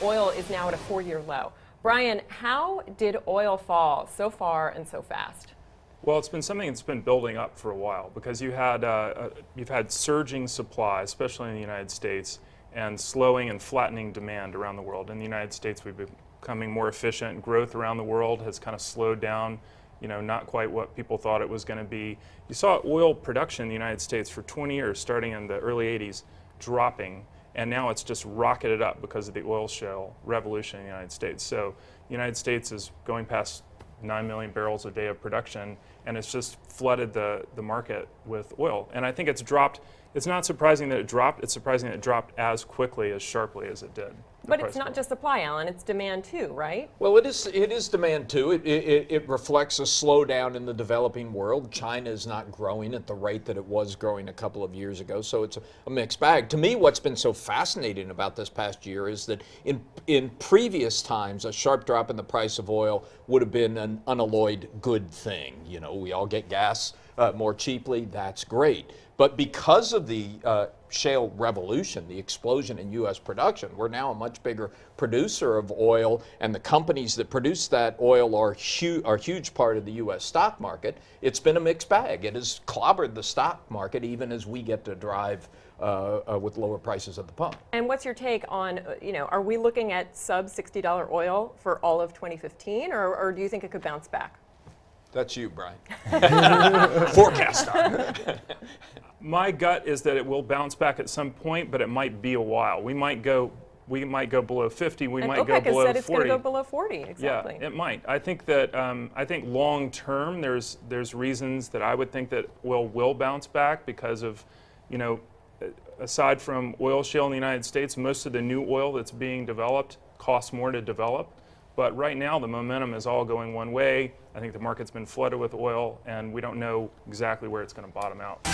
oil is now at a 4-year low. Brian, how did oil fall so far and so fast? Well, it's been something that's been building up for a while because you've had surging supply, especially in the United States, and slowing and flattening demand around the world. In the United States, we've been becoming more efficient. Growth around the world has kind of slowed down, not quite what people thought it was going to be. You saw oil production in the United States for 20 years, starting in the early 80s, dropping, and now it's just rocketed up because of the oil shale revolution in the United States. So the United States is going past 9 million barrels a day of production, and it's just flooded the market with oil. And I think it's dropped. It's not surprising that it dropped. It's surprising that it dropped as quickly, as sharply as it did. But it's not just supply, Alan. It's demand too, right? Well, it is demand too. It reflects a slowdown in the developing world. China is not growing at the rate that it was growing a couple of years ago, so it's a mixed bag. To me, what's been so fascinating about this past year is that in previous times, a sharp drop in the price of oil would have been an unalloyed good thing. We all get gas more cheaply. That's great. But because of the shale revolution, the explosion in U.S. production, we're now a much bigger producer of oil, and the companies that produce that oil are a huge part of the U.S. stock market. It's been a mixed bag. It has clobbered the stock market even as we get to drive with lower prices at the pump. And what's your take on, are we looking at sub $60 oil for all of 2015, or do you think it could bounce back? That's you, Brian. Forecaster. My gut is that it will bounce back at some point, but it might be a while. We might go below 50. We might go below 40. OPEC has said it's going to go below 40. Exactly. Yeah, it might. I think that long term, there's reasons that I would think that oil will bounce back because of, aside from oil shale in the United States, most of the new oil that's being developed costs more to develop. But right now, the momentum is all going one way. I think the market's been flooded with oil, and we don't know exactly where it's going to bottom out.